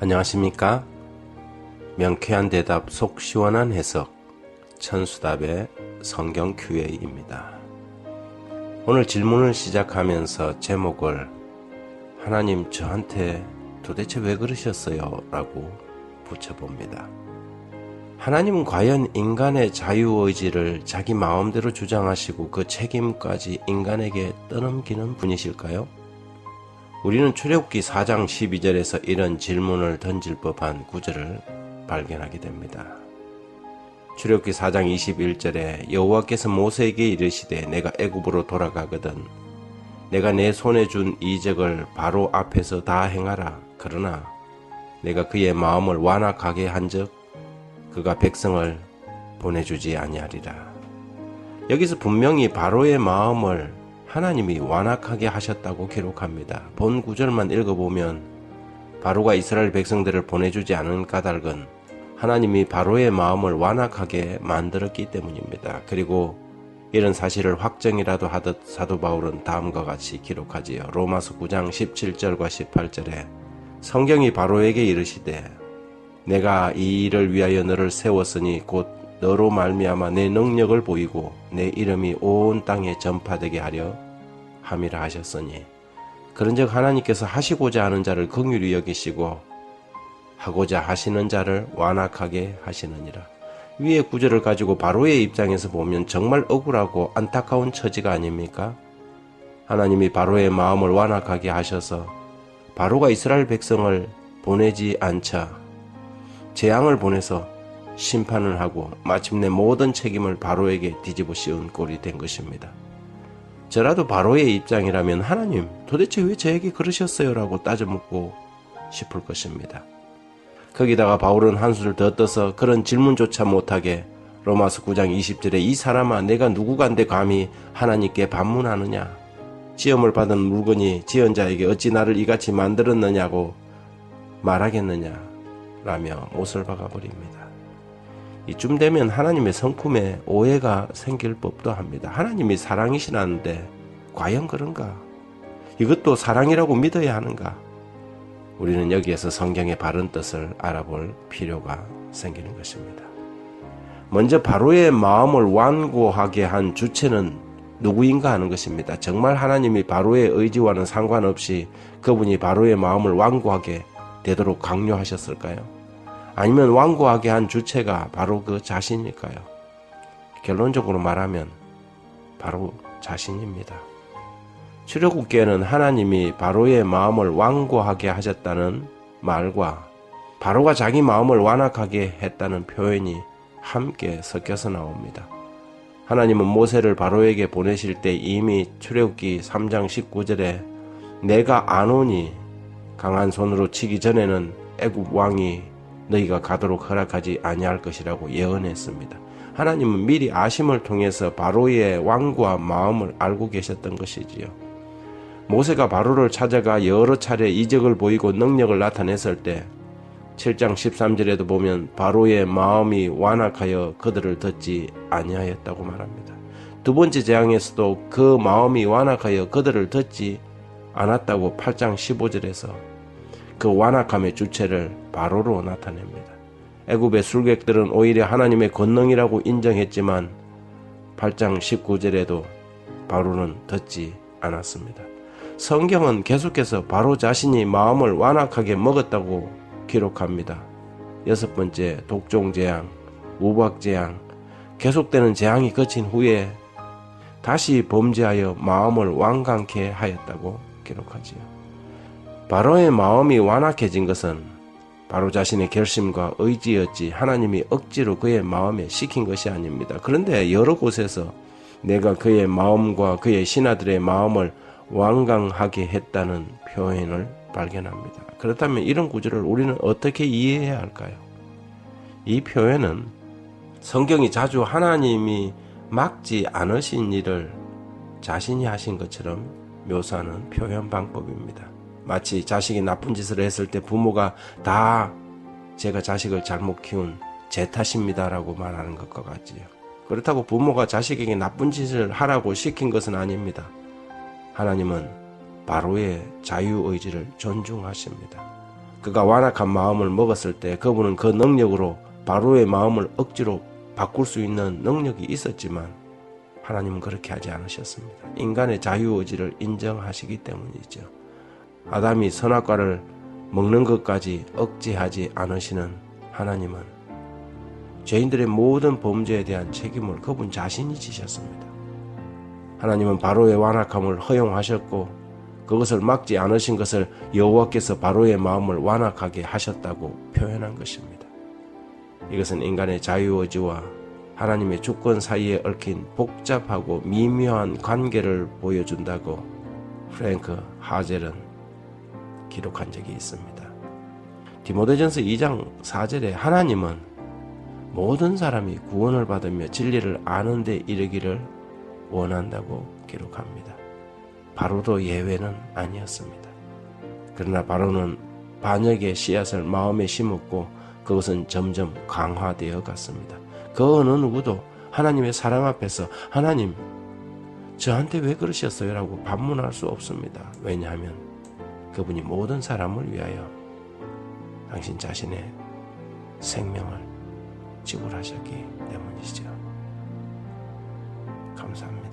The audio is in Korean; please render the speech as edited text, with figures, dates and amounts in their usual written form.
안녕하십니까? 명쾌한 대답, 속 시원한 해석, 천수답의 성경 Q&A입니다. 오늘 질문을 시작하면서 제목을 하나님 저한테 도대체 왜 그러셨어요? 라고 붙여봅니다. 하나님은 과연 인간의 자유의지를 자기 마음대로 주장하시고 그 책임까지 인간에게 떠넘기는 분이실까요? 우리는 출애굽기 4장 12절에서 이런 질문을 던질 법한 구절을 발견하게 됩니다. 출애굽기 4장 21절에 여호와께서 모세에게 이르시되 내가 애굽으로 돌아가거든 내가 내 손에 준 이적을 바로 앞에서 다 행하라. 그러나 내가 그의 마음을 완악하게 한즉 그가 백성을 보내주지 아니하리라. 여기서 분명히 바로의 마음을 하나님이 완악하게 하셨다고 기록합니다. 본 구절만 읽어보면 바로가 이스라엘 백성들을 보내주지 않은 까닭은 하나님이 바로의 마음을 완악하게 만들었기 때문입니다. 그리고 이런 사실을 확정이라도 하듯 사도 바울은 다음과 같이 기록하지요. 로마서 9장 17절과 18절에 성경이 바로에게 이르시되 내가 이 일을 위하여 너를 세웠으니 곧 너로 말미암아 내 능력을 보이고 내 이름이 온 땅에 전파되게 하려 함이라 하셨으니 그런즉 하나님께서 하시고자 하는 자를 긍휼히 여기시고 하고자 하시는 자를 완악하게 하시느니라. 위의 구절을 가지고 바로의 입장에서 보면 정말 억울하고 안타까운 처지가 아닙니까? 하나님이 바로의 마음을 완악하게 하셔서 바로가 이스라엘 백성을 보내지 않자 재앙을 보내서 심판을 하고 마침내 모든 책임을 바로에게 뒤집어 씌운 꼴이 된 것입니다. 저라도 바로의 입장이라면 하나님 도대체 왜 저에게 그러셨어요? 라고 따져 묻고 싶을 것입니다. 거기다가 바울은 한수를 더 떠서 그런 질문조차 못하게 로마서 9장 20절에 이 사람아 내가 누구간데 감히 하나님께 반문하느냐? 시험을 받은 물건이 지은 자에게 어찌 나를 이같이 만들었느냐고 말하겠느냐? 라며 못을 박아버립니다. 이쯤 되면 하나님의 성품에 오해가 생길 법도 합니다. 하나님이 사랑이시라는데 과연 그런가? 이것도 사랑이라고 믿어야 하는가? 우리는 여기에서 성경의 바른 뜻을 알아볼 필요가 생기는 것입니다. 먼저 바로의 마음을 완고하게 한 주체는 누구인가 하는 것입니다. 정말 하나님이 바로의 의지와는 상관없이 그분이 바로의 마음을 완고하게 되도록 강요하셨을까요? 아니면 완고하게 한 주체가 바로 그 자신일까요? 결론적으로 말하면 바로 자신입니다. 출애굽기에는 하나님이 바로의 마음을 완고하게 하셨다는 말과 바로가 자기 마음을 완악하게 했다는 표현이 함께 섞여서 나옵니다. 하나님은 모세를 바로에게 보내실 때 이미 출애굽기 3장 19절에 내가 아노니 강한 손으로 치기 전에는 애굽 왕이 너희가 가도록 허락하지 아니할 것이라고 예언했습니다. 하나님은 미리 아심을 통해서 바로의 완고한 마음을 알고 계셨던 것이지요. 모세가 바로를 찾아가 여러 차례 이적을 보이고 능력을 나타냈을 때 7장 13절에도 보면 바로의 마음이 완악하여 그들을 듣지 아니하였다고 말합니다. 두 번째 재앙에서도 그 마음이 완악하여 그들을 듣지 않았다고 8장 15절에서 그 완악함의 주체를 바로로 나타냅니다. 애굽의 술객들은 오히려 하나님의 권능이라고 인정했지만 8장 19절에도 바로는 듣지 않았습니다. 성경은 계속해서 바로 자신이 마음을 완악하게 먹었다고 기록합니다. 6번째 독종재앙, 우박재앙, 계속되는 재앙이 그친 후에 다시 범죄하여 마음을 완강케 하였다고 기록하지요. 바로의 마음이 완악해진 것은 바로 자신의 결심과 의지였지 하나님이 억지로 그의 마음에 시킨 것이 아닙니다. 그런데 여러 곳에서 내가 그의 마음과 그의 신하들의 마음을 완강하게 했다는 표현을 발견합니다. 그렇다면 이런 구절을 우리는 어떻게 이해해야 할까요? 이 표현은 성경이 자주 하나님이 막지 않으신 일을 자신이 하신 것처럼 묘사하는 표현 방법입니다. 마치 자식이 나쁜 짓을 했을 때 부모가 다 제가 자식을 잘못 키운 제 탓입니다 라고 말하는 것과 같지요. 그렇다고 부모가 자식에게 나쁜 짓을 하라고 시킨 것은 아닙니다. 하나님은 바로의 자유의지를 존중하십니다. 그가 완악한 마음을 먹었을 때 그분은 그 능력으로 바로의 마음을 억지로 바꿀 수 있는 능력이 있었지만 하나님은 그렇게 하지 않으셨습니다. 인간의 자유의지를 인정하시기 때문이죠. 아담이 선악과를 먹는 것까지 억제하지 않으시는 하나님은 죄인들의 모든 범죄에 대한 책임을 그분 자신이 지셨습니다. 하나님은 바로의 완악함을 허용하셨고 그것을 막지 않으신 것을 여호와께서 바로의 마음을 완악하게 하셨다고 표현한 것입니다. 이것은 인간의 자유의지와 하나님의 주권 사이에 얽힌 복잡하고 미묘한 관계를 보여준다고 프랭크 하젤은 기록한 적이 있습니다. 디모데전서 2장 4절에 하나님은 모든 사람이 구원을 받으며 진리를 아는 데 이르기를 원한다고 기록합니다. 바로도 예외는 아니었습니다. 그러나 바로는 반역의 씨앗을 마음에 심었고 그것은 점점 강화되어 갔습니다. 그 어느 누구도 하나님의 사랑 앞에서 하나님 저한테 왜 그러셨어요? 라고 반문할 수 없습니다. 왜냐하면 그분이 모든 사람을 위하여 당신 자신의 생명을 지불하셨기 때문이죠. 감사합니다.